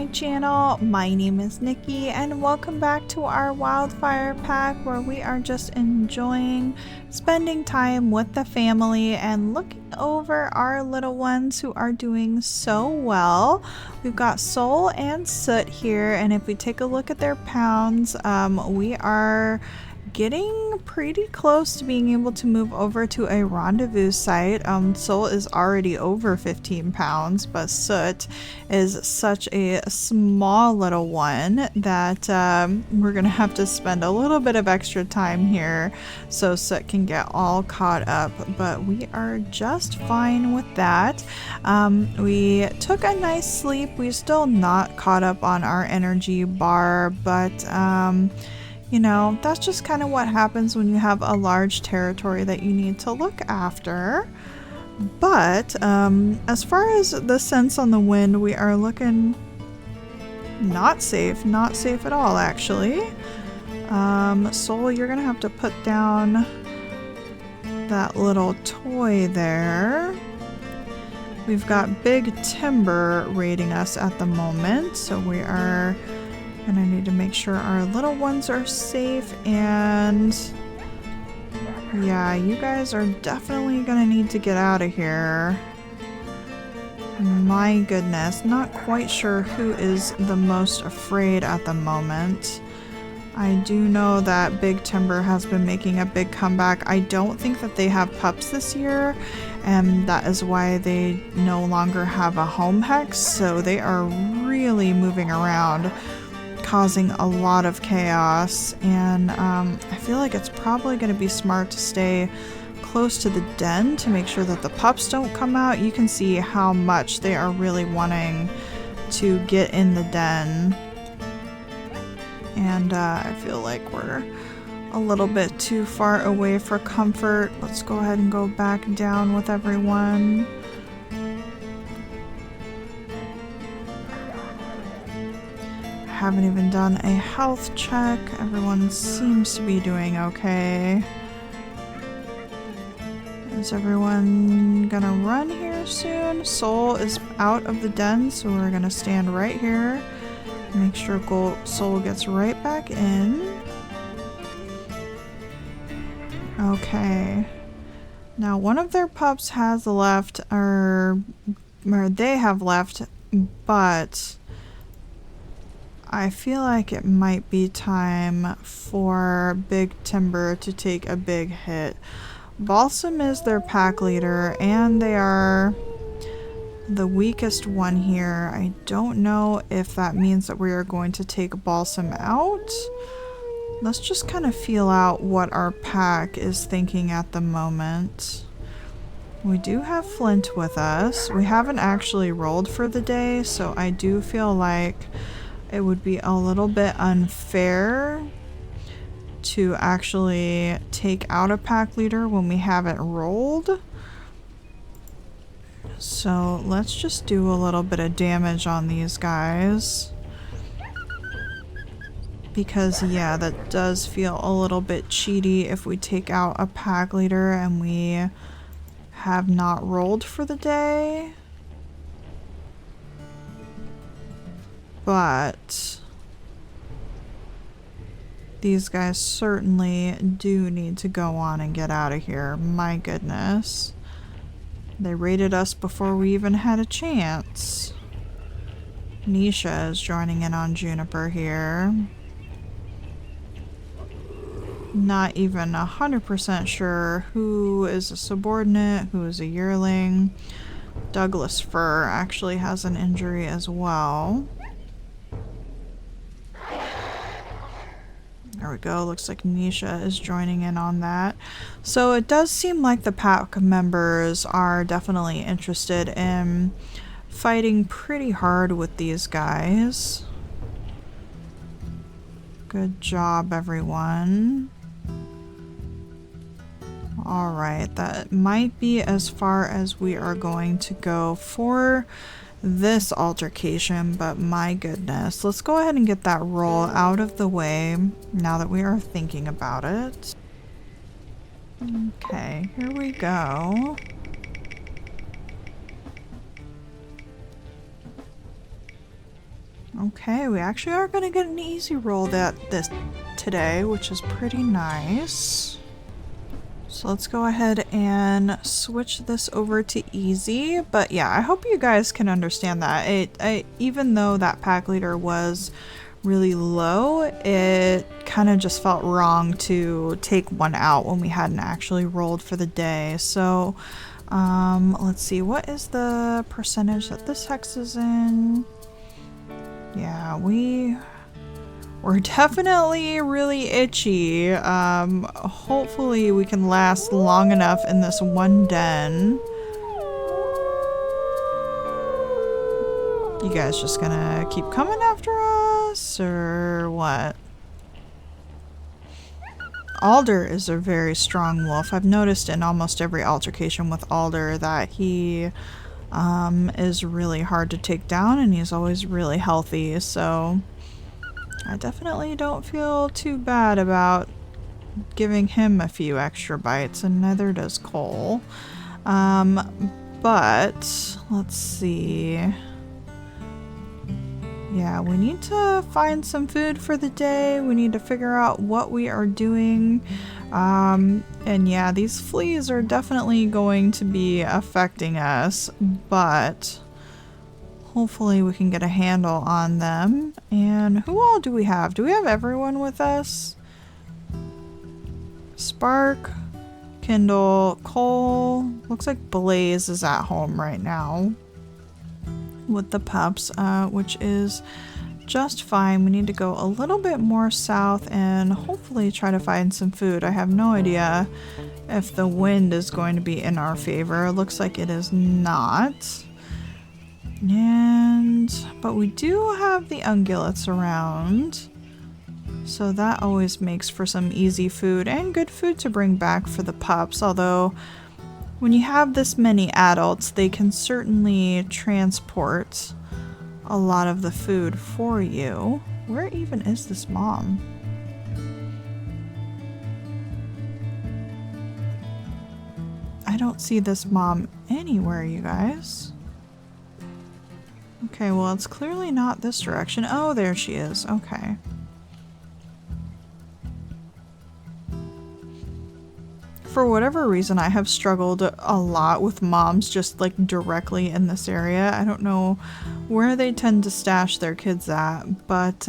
my channel. My name is Nikki and welcome back to our Wildfire Pack, where we are just enjoying spending time with the family and looking over our little ones who are doing so well. We've got Soul and Soot here, and if we take a look at their pounds, we are getting pretty close to being able to move over to a rendezvous site. Soul is already over 15 pounds, but Soot is such a small little one that we're gonna have to spend a little bit of extra time here so Soot can get all caught up, but we are just fine with that. We took a nice sleep. We're still not caught up on our energy bar, but you know, that's just kind of what happens when you have a large territory that you need to look after. But as far as the sense on the wind, we are looking not safe at all, actually. Soul, you're gonna have to put down that little toy there. We've got Big Timber raiding us at the moment, so we are gonna need to make sure our little ones are safe, and yeah, you guys are definitely gonna need to get out of here. My goodness, not quite sure who is the most afraid at the moment. I do know that Big Timber has been making a big comeback. I don't think that they have pups this year, and that is why they no longer have a home hex, so they are really moving around, causing a lot of chaos, and I feel like it's probably going to be smart to stay close to the den to make sure that the pups don't come out. You can see how much they are really wanting to get in the den, and I feel like we're a little bit too far away for comfort. Let's go ahead and go back down with everyone. Haven't even done a health check. Everyone seems to be doing okay. Is everyone gonna run here soon? Soul is out of the den, so we're gonna stand right here. Make sure Soul gets right back in. Okay. Now one of their pups has left, or they have left, but I feel like it might be time for Big Timber to take a big hit. Balsam is their pack leader, and they are the weakest one here. I don't know if that means that we are going to take Balsam out. Let's just kind of feel out what our pack is thinking at the moment. We do have Flint with us. We haven't actually rolled for the day, so I do feel like it would be a little bit unfair to actually take out a pack leader when we haven't rolled. So let's just do a little bit of damage on these guys. Because yeah, that does feel a little bit cheaty if we take out a pack leader and we have not rolled for the day. But these guys certainly do need to go on and get out of here. My goodness. They raided us before we even had a chance. Nisha is joining in on Juniper here. Not even 100% sure who is a subordinate, who is a yearling. Douglas Fir actually has an injury as well. There we go. Looks like Nisha is joining in on that. So it does seem like the pack members are definitely interested in fighting pretty hard with these guys. Good job, everyone. Alright, that might be as far as we are going to go for this altercation, but my goodness. Let's go ahead and get that roll out of the way now that we are thinking about it. Okay, here we go. Okay, we actually are going to get an easy roll today, which is pretty nice. So let's go ahead and switch this over to easy. But yeah, I hope you guys can understand that. Even though that pack leader was really low, it kind of just felt wrong to take one out when we hadn't actually rolled for the day. So let's see, what is the percentage that this hex is in? Yeah, we're definitely really itchy. Hopefully we can last long enough in this one den. You guys just gonna keep coming after us, or what? Alder is a very strong wolf. I've noticed in almost every altercation with Alder that he is really hard to take down, and he's always really healthy, so I definitely don't feel too bad about giving him a few extra bites, and neither does Cole. But let's see. Yeah, we need to find some food for the day. We need to figure out what we are doing. And yeah, these fleas are definitely going to be affecting us, but hopefully we can get a handle on them. And who all do we have? Do we have everyone with us? Spark, Kindle, Cole. Looks like Blaze is at home right now with the pups, which is just fine. We need to go a little bit more south and hopefully try to find some food. I have no idea if the wind is going to be in our favor. It looks like it is not. But we do have the ungulates around, so that always makes for some easy food and good food to bring back for the pups, although when you have this many adults, they can certainly transport a lot of the food for you. Where even is this mom? I don't see this mom anywhere, you guys. Okay, well, it's clearly not this direction. Oh, there she is. Okay. For whatever reason, I have struggled a lot with moms just like directly in this area. I don't know where they tend to stash their kids at, but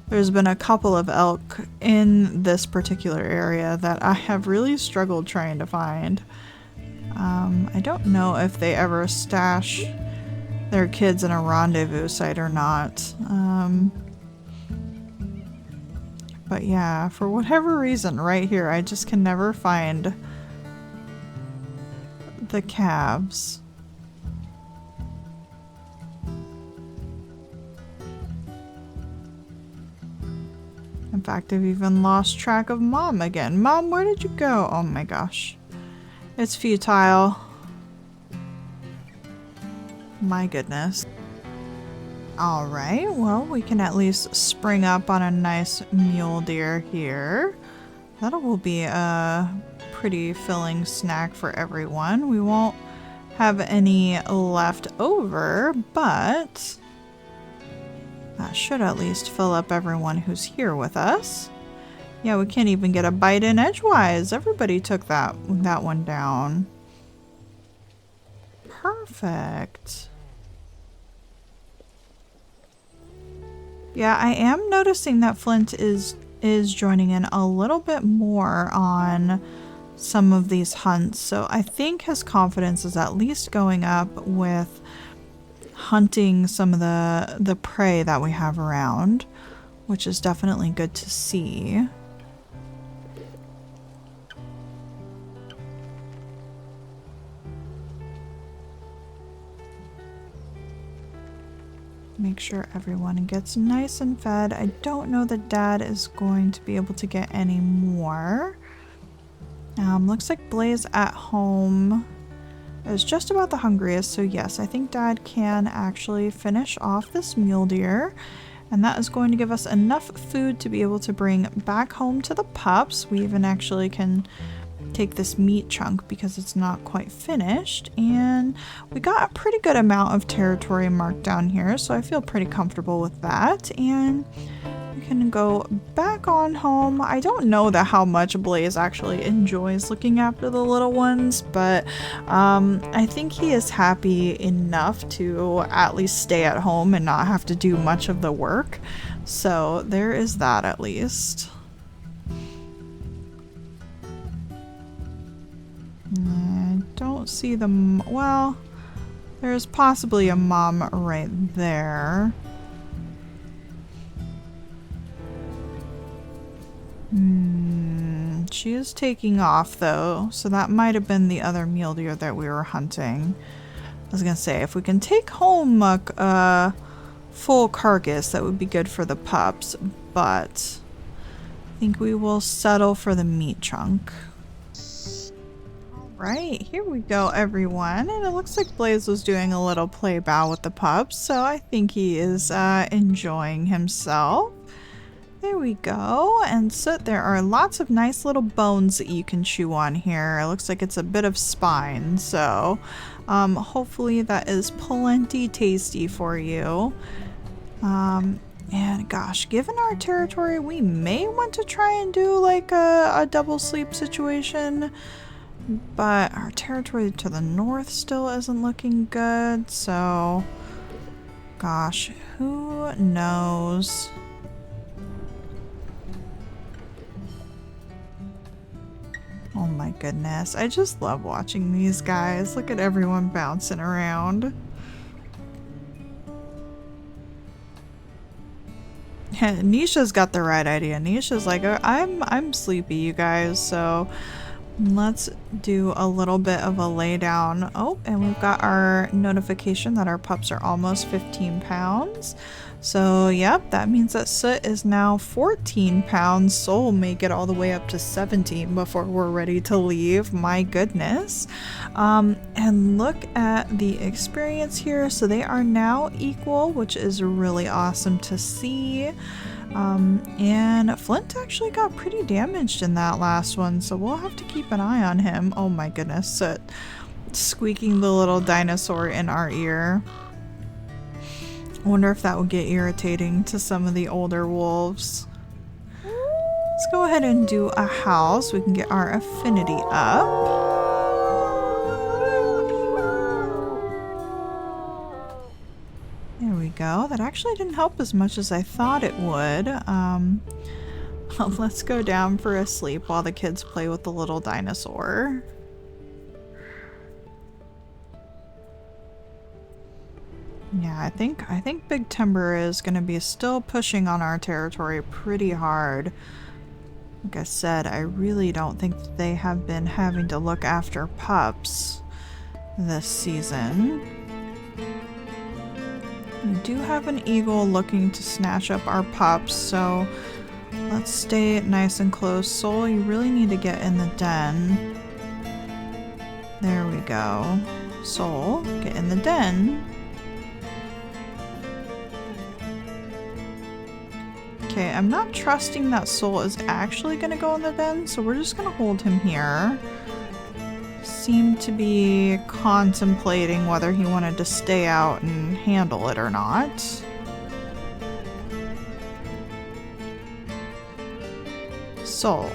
there's been a couple of elk in this particular area that I have really struggled trying to find. I don't know if they ever stash their kids in a rendezvous site or not. But yeah, for whatever reason, right here, I just can never find the calves. In fact, I've even lost track of Mom again. Mom, where did you go? Oh my gosh. It's futile. My goodness. Alright, well, we can at least spring up on a nice mule deer here. That will be a pretty filling snack for everyone. We won't have any left over, but that should at least fill up everyone who's here with us. Yeah, we can't even get a bite in edgewise. Everybody took that one down. Perfect. Yeah, I am noticing that Flint is joining in a little bit more on some of these hunts, so I think his confidence is at least going up with hunting some of the prey that we have around, which is definitely good to see. Make sure everyone gets nice and fed. I don't know that Dad is going to be able to get any more. Looks like Blaze at home is just about the hungriest, so yes, I think Dad can actually finish off this mule deer, and that is going to give us enough food to be able to bring back home to the pups. We even actually can take this meat chunk because it's not quite finished, and we got a pretty good amount of territory marked down here, so I feel pretty comfortable with that. And we can go back on home. I don't know how much Blaze actually enjoys looking after the little ones, but I think he is happy enough to at least stay at home and not have to do much of the work. So there is that at least. I don't see them. Well, there's possibly a mom right there. She is taking off though, so that might have been the other mule deer that we were hunting. I was gonna say, if we can take home a full carcass, that would be good for the pups, but I think we will settle for the meat chunk. Alright, here we go everyone, and it looks like Blaze was doing a little play bow with the pups, so I think he is enjoying himself. There we go, and so there are lots of nice little bones that you can chew on here. It looks like it's a bit of spine, so hopefully that is plenty tasty for you. And gosh, given our territory, we may want to try and do like a double sleep situation, but our territory to the north still isn't looking good, so gosh, who knows? Oh my goodness, I just love watching these guys. Look at everyone bouncing around. Nisha's got the right idea. Nisha's like, I'm sleepy, you guys, so let's do a little bit of a lay down. Oh, and we've got our notification that our pups are almost 15 pounds. So yep, that means that Soot is now 14 pounds. Soul may get all the way up to 17 before we're ready to leave. My goodness. And look at the experience here. So they are now equal, which is really awesome to see. And Flint actually got pretty damaged in that last one, so we'll have to keep an eye on him. Oh my goodness, Soot squeaking the little dinosaur in our ear. I wonder if that will get irritating to some of the older wolves. Let's go ahead and do a house. We can get our affinity up. There we go. That actually didn't help as much as I thought it would. Let's go down for a sleep while the kids play with the little dinosaur. Yeah, I think Big Timber is going to be still pushing on our territory pretty hard. Like I said, I really don't think that they have been having to look after pups this season. We do have an eagle looking to snatch up our pups, so let's stay nice and close. Soul, you really need to get in the den. There we go. Soul, get in the den. Okay, I'm not trusting that Soul is actually going to go in the den, so we're just going to hold him here. Seemed to be contemplating whether he wanted to stay out and handle it or not. Soul.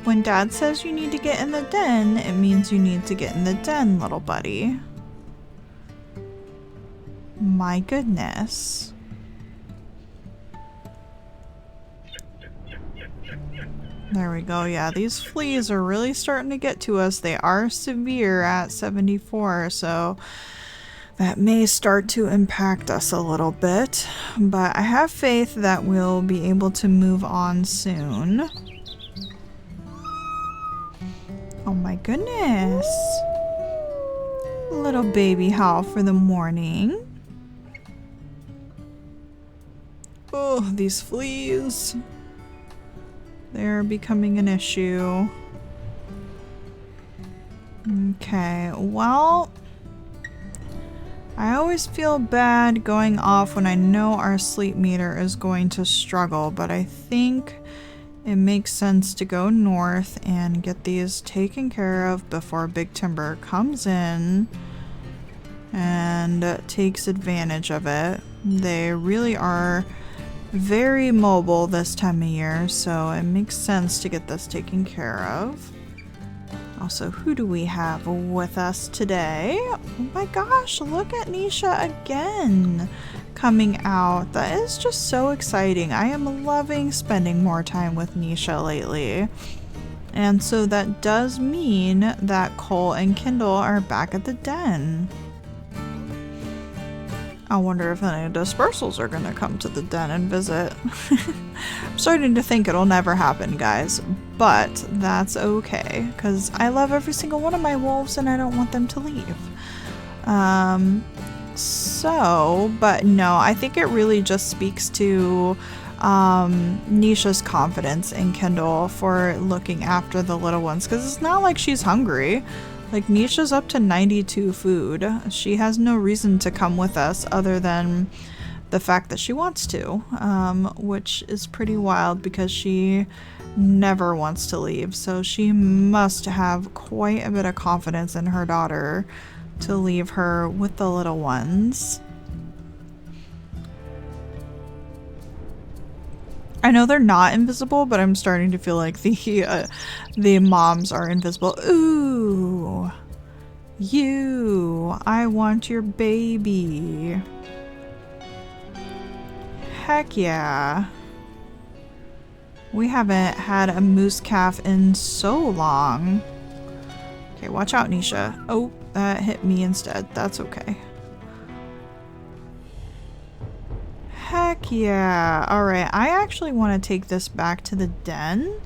When Dad says you need to get in the den, it means you need to get in the den, little buddy. My goodness. There we go. Yeah, these fleas are really starting to get to us. They are severe at 74, so that may start to impact us a little bit. But I have faith that we'll be able to move on soon. Oh my goodness. Little baby howl for the morning. Oh, these fleas. They're becoming an issue. Okay, well, I always feel bad going off when I know our sleep meter is going to struggle, but I think it makes sense to go north and get these taken care of before Big Timber comes in and takes advantage of it. They really are very mobile this time of year, so it makes sense to get this taken care of. Also, who do we have with us today? Oh my gosh, look at Nisha again coming out. That is just so exciting. I am loving spending more time with Nisha lately. And so that does mean that Cole and Kindle are back at the den. I wonder if any dispersals are going to come to the den and visit. I'm starting to think it'll never happen, guys. But that's okay, because I love every single one of my wolves and I don't want them to leave. But no, I think it really just speaks to Nisha's confidence in Kindle for looking after the little ones, because it's not like she's hungry. Like, Nisha's up to 92 food. She has no reason to come with us other than the fact that she wants to, which is pretty wild because she never wants to leave. So she must have quite a bit of confidence in her daughter to leave her with the little ones. I know they're not invisible, but I'm starting to feel like the moms are invisible. Ooh, you! I want your baby. Heck yeah! We haven't had a moose calf in so long. Okay, watch out, Nisha. Oh, that hit me instead. That's okay. Heck yeah. Alright, I actually want to take this back to the den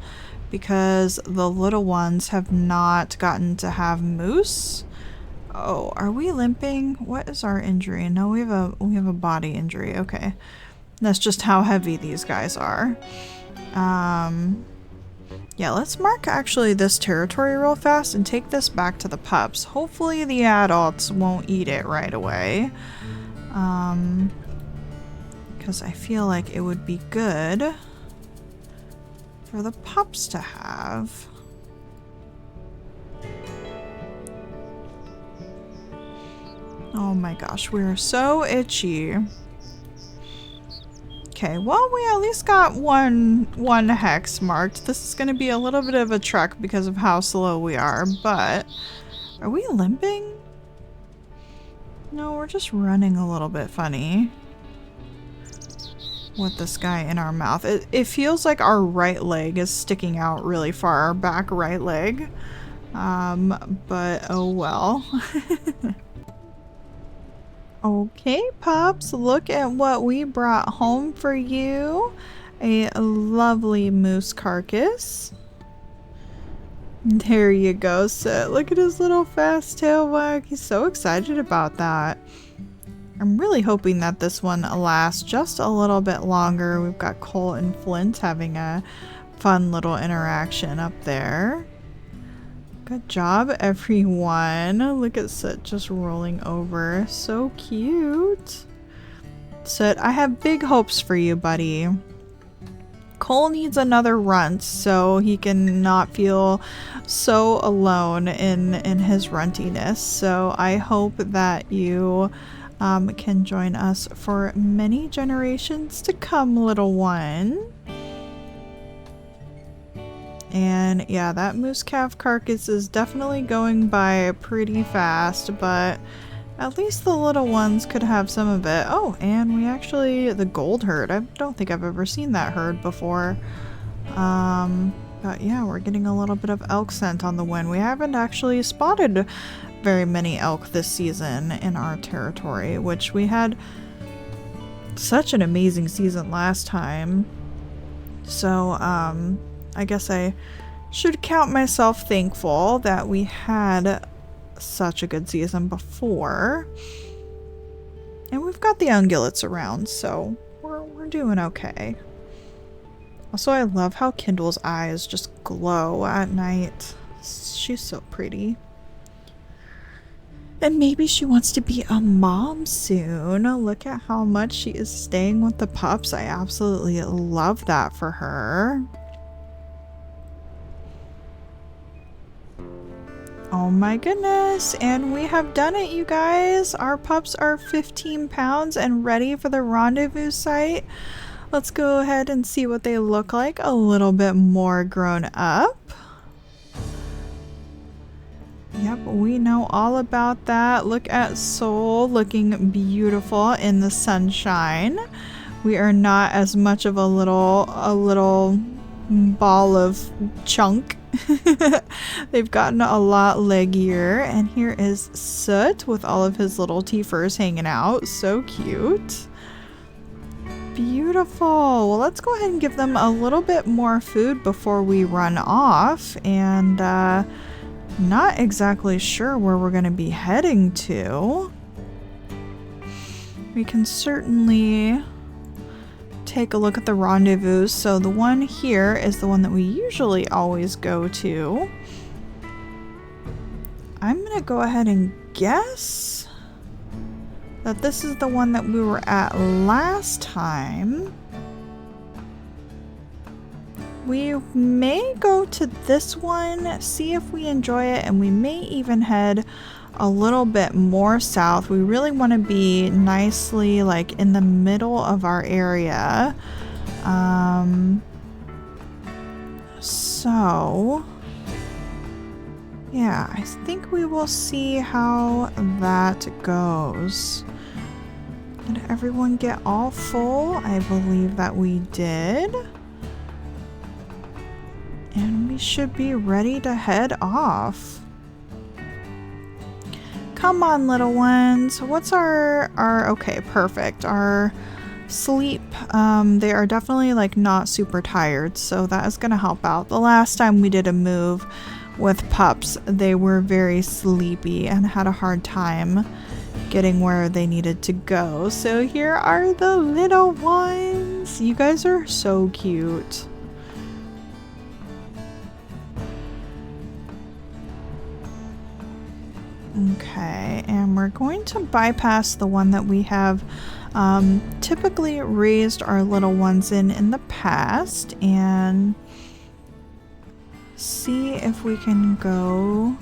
because the little ones have not gotten to have moose. Oh, are we limping? What is our injury? No, we have a body injury. Okay. That's just how heavy these guys are. Yeah, let's mark actually this territory real fast and take this back to the pups. Hopefully the adults won't eat it right away. Because I feel like it would be good for the pups to have. Oh my gosh, we're so itchy. Okay, well, we at least got one hex marked. This is going to be a little bit of a trek because of how slow we are, but are we limping? No, we're just running a little bit funny with this guy in our mouth. It feels like our right leg is sticking out really far, our back right leg. But oh well. Okay, pups, look at what we brought home for you. A lovely moose carcass. There you go, Sit. Look at his little fast tail wag. He's so excited about that. I'm really hoping that this one lasts just a little bit longer. We've got Cole and Flint having a fun little interaction up there. Good job, everyone. Look at Sit just rolling over. So cute. Sit, I have big hopes for you, buddy. Cole needs another runt so he can not feel so alone in his runtiness. So I hope that you can join us for many generations to come, little one. And yeah, that moose calf carcass is definitely going by pretty fast, but at least the little ones could have some of it. Oh, and we actually, the gold herd. I don't think I've ever seen that herd before. But yeah, we're getting a little bit of elk scent on the wind. We haven't actually spotted very many elk this season in our territory, which we had such an amazing season last time. So, I guess I should count myself thankful that we had such a good season before. And we've got the ungulates around, so we're doing okay. Also, I love how Kindle's eyes just glow at night. She's so pretty. And maybe she wants to be a mom soon. Look at how much she is staying with the pups. I absolutely love that for her. Oh my goodness, and we have done it, you guys. Our pups are 15 pounds and ready for the rendezvous site. Let's go ahead and see what they look like a little bit more grown up. Yep, we know all about that. Look at Soul looking beautiful in the sunshine. We are not as much of a little ball of chunk. They've gotten a lot leggier, and here is Soot with all of his little teethers hanging out. So cute. Beautiful. Well, let's go ahead and give them a little bit more food before we run off, and not exactly sure where we're going to be heading to. We can certainly take a look at the rendezvous. So the one here is the one that we usually always go to. I'm gonna go ahead and guess that this is the one that we were at last time. We may go to this one, see if we enjoy it, and we may even head a little bit more south. We really want to be nicely like in the middle of our area. So yeah, I think we will see how that goes. Did everyone get all full? I believe that we did. And we should be ready to head off. Come on, little ones. What's our okay, perfect. Our sleep, they are definitely like not super tired, so that is gonna help out. The last time we did a move with pups, they were very sleepy and had a hard time getting where they needed to go. So here are the little ones. You guys are so cute. Okay, and we're going to bypass the one that we have typically raised our little ones in the past and see if we can go.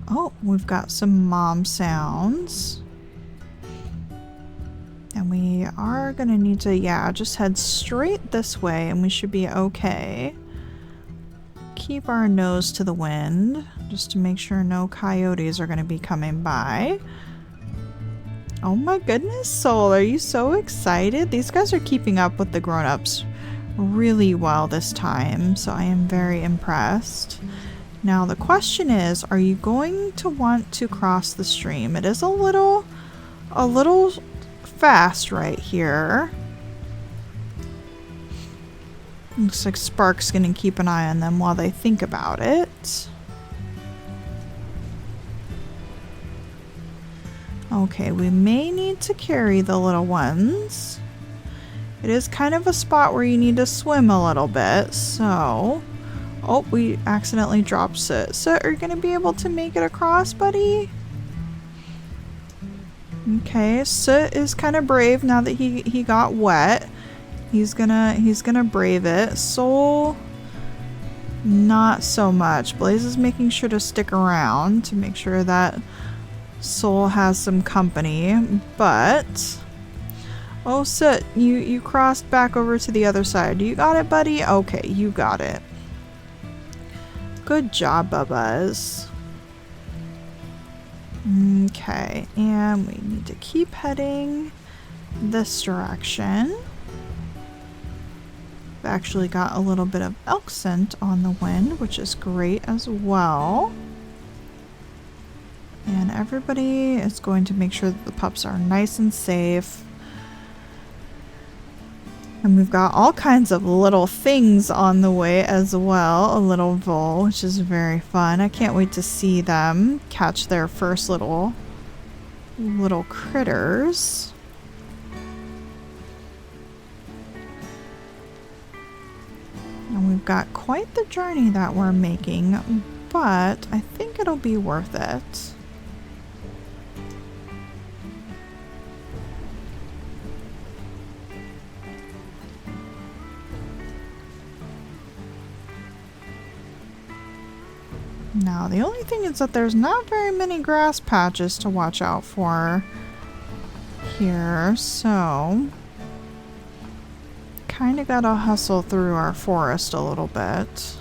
Oh, we've got some mom sounds. And we are gonna need to, yeah, just head straight this way and we should be okay. Keep our nose to the wind just to make sure no coyotes are going to be coming by. Oh my goodness, Soul, are you so excited? These guys are keeping up with the grown-ups really well this time, so I am very impressed. Now the question is, are you going to want to cross the stream? It is a little fast right here. Looks like Spark's gonna keep an eye on them while they think about it. Okay, we may need to carry the little ones. It is kind of a spot where you need to swim a little bit, so... Oh, we accidentally dropped Soot. So are you gonna be able to make it across, buddy? Okay, Soot is kind of brave now that he got wet. He's gonna brave it. Soul, not so much. Blaze is making sure to stick around to make sure that Soul has some company, but oh, Soot, you crossed back over to the other side. You got it, buddy? Okay, you got it. Good job, Bubbas. Okay, and we need to keep heading this direction. We've actually got a little bit of elk scent on the wind, which is great as well. And everybody is going to make sure that the pups are nice and safe. And we've got all kinds of little things on the way as well. A little vole, which is very fun. I can't wait to see them catch their first little critters. And we've got quite the journey that we're making, but I think it'll be worth it. Now, the only thing is that there's not very many grass patches to watch out for here, so kind of gotta hustle through our forest a little bit.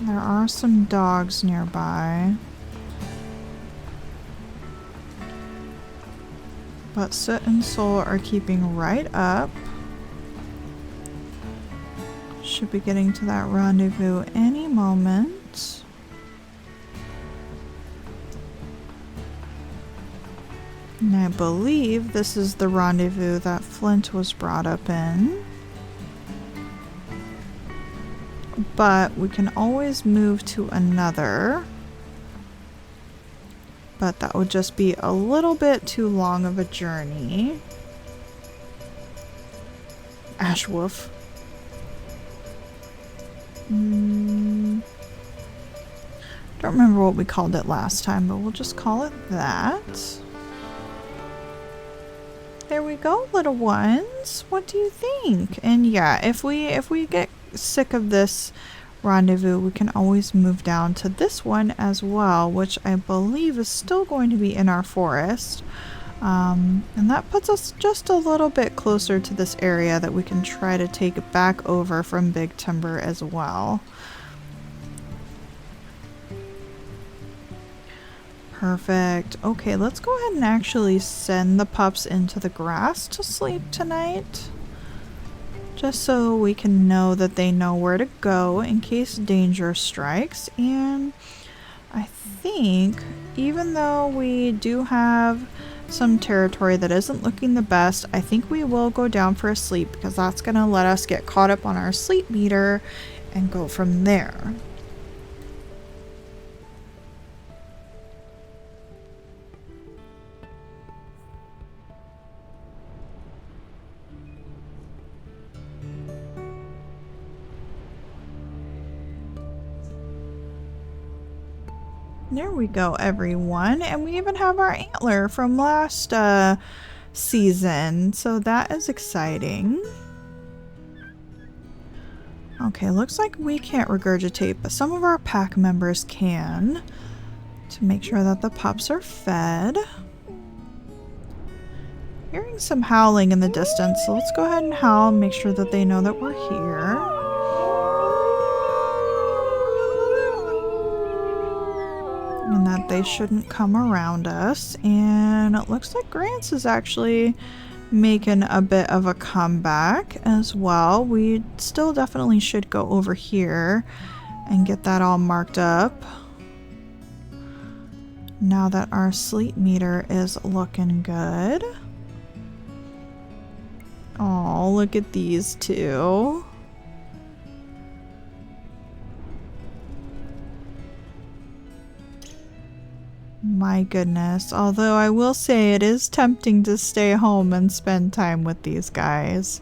There are some dogs nearby. But Soot and Soul are keeping right up. Should be getting to that rendezvous any moment. And I believe this is the rendezvous that Flint was brought up in. But we can always move to another. But that would just be a little bit too long of a journey. Ashwolf. Don't remember what we called it last time, but we'll just call it that. There we go, little ones. What do you think? And yeah, if we get sick of this rendezvous, we can always move down to this one as well, which I believe is still going to be in our forest. And that puts us just a little bit closer to this area that we can try to take back over from Big Timber as well. Perfect. Okay, let's go ahead and actually send the pups into the grass to sleep tonight. Just so we can know that they know where to go in case danger strikes. And I think even though we do have some territory that isn't looking the best, I think we will go down for a sleep because that's going to let us get caught up on our sleep meter and go from there. There we go, everyone. And we even have our antler from last season. So that is exciting. Okay, looks like we can't regurgitate, but some of our pack members can. To make sure that the pups are fed. Hearing some howling in the distance, so let's go ahead and howl and make sure that they know that we're here. And that they shouldn't come around us. And it looks like Grant's is actually making a bit of a comeback as well. We still definitely should go over here and get that all marked up now that our sleep meter is looking good. Oh, look at these two. My goodness. Although I will say it is tempting to stay home and spend time with these guys.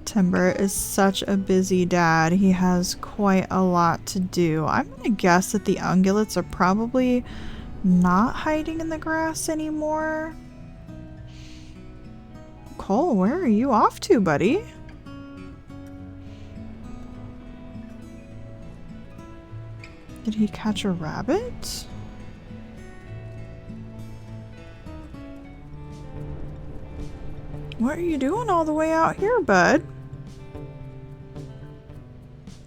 Timber is such a busy dad. He has quite a lot to do. I'm gonna guess that the ungulates are probably not hiding in the grass anymore. Cole, where are you off to, buddy? Did he catch a rabbit? What are you doing all the way out here, bud?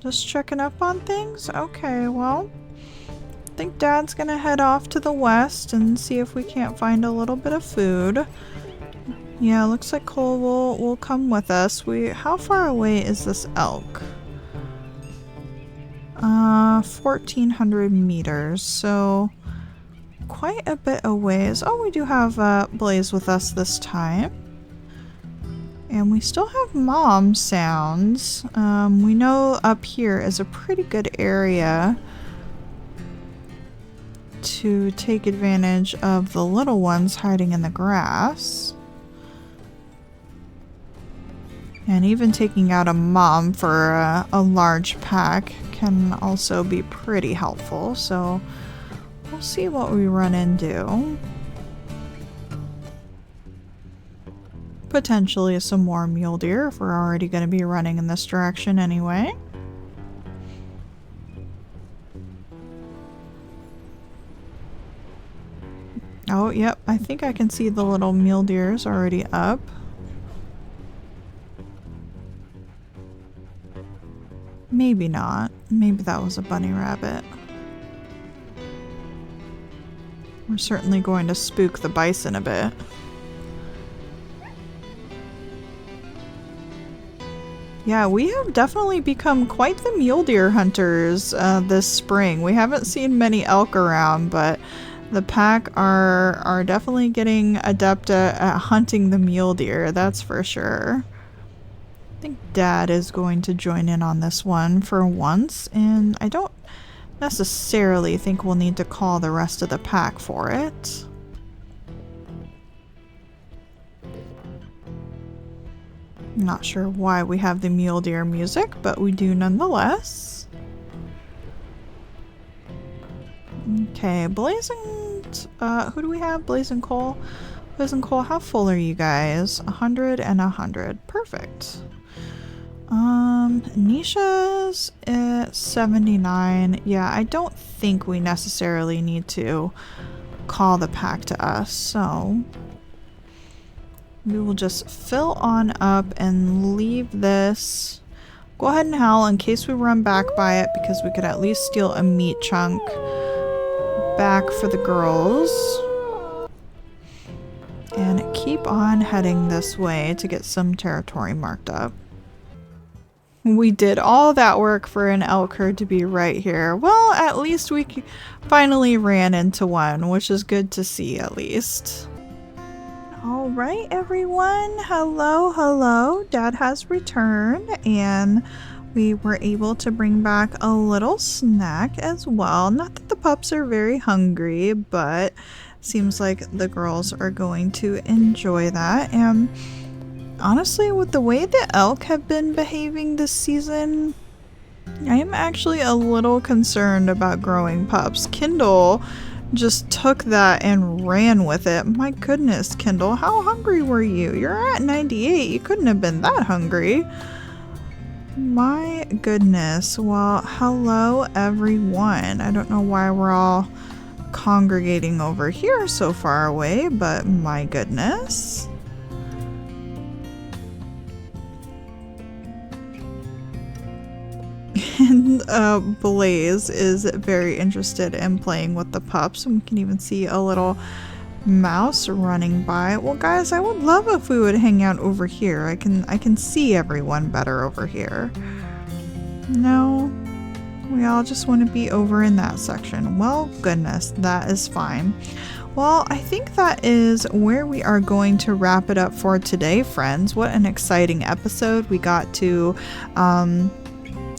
Just checking up on things? Okay, well, I think Dad's gonna head off to the west and see if we can't find a little bit of food. Yeah, looks like Cole will come with us. How far away is this elk? 1,400 meters, so quite a bit a ways. Oh, we do have Blaze with us this time. And we still have mom sounds. We know up here is a pretty good area to take advantage of the little ones hiding in the grass. And even taking out a mom for a large pack can also be pretty helpful. So we'll see what we run into. Potentially some more mule deer if we're already going to be running in this direction anyway. Oh, yep, I think I can see the little mule deers already up. Maybe not. Maybe that was a bunny rabbit. We're certainly going to spook the bison a bit. Yeah, we have definitely become quite the mule deer hunters this spring. We haven't seen many elk around, but the pack are definitely getting adept at hunting the mule deer, that's for sure. I think Dad is going to join in on this one for once, and I don't necessarily think we'll need to call the rest of the pack for it. Not sure why we have the mule deer music, but we do nonetheless. Okay, Blazing... who do we have? Blazing Coal? Blazing Coal, how full are you guys? 100 and 100. Perfect. Nisha's at 79. Yeah, I don't think we necessarily need to call the pack to us, so... we will just fill on up and leave this. Go ahead and howl in case we run back by it, because we could at least steal a meat chunk back for the girls. And keep on heading this way to get some territory marked up. We did all that work for an elk herd to be right here. Well, at least we finally ran into one, which is good to see at least. All right, everyone. Hello, hello. Dad has returned, and we were able to bring back a little snack as well. Not that the pups are very hungry, but seems like the girls are going to enjoy that. And honestly, with the way the elk have been behaving this season, I am actually a little concerned about growing pups. Kindle just took that and ran with it. My goodness, Kindle, how hungry were you? You're at 98. You couldn't have been that hungry. My goodness. Well, hello, everyone. I don't know why we're all congregating over here so far away, but my goodness. And Blaze is very interested in playing with the pups. We can even see a little mouse running by. Well, guys, I would love if we would hang out over here. I can see everyone better over here. No, we all just want to be over in that section. Well, goodness, that is fine. Well, I think that is where we are going to wrap it up for today, friends. What an exciting episode. We got to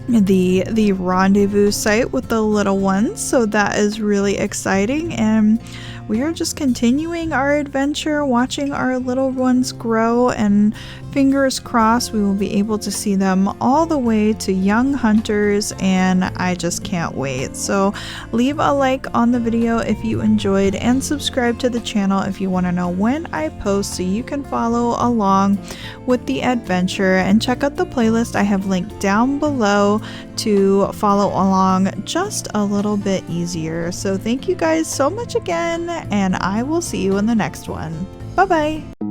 the rendezvous site with the little ones, so that is really exciting, and we are just continuing our adventure, watching our little ones grow, and fingers crossed we will be able to see them all the way to young hunters, and I just can't wait. So leave a like on the video if you enjoyed, and subscribe to the channel if you want to know when I post so you can follow along with the adventure, and check out the playlist I have linked down below to follow along just a little bit easier. So thank you guys so much again, and I will see you in the next one. Bye bye!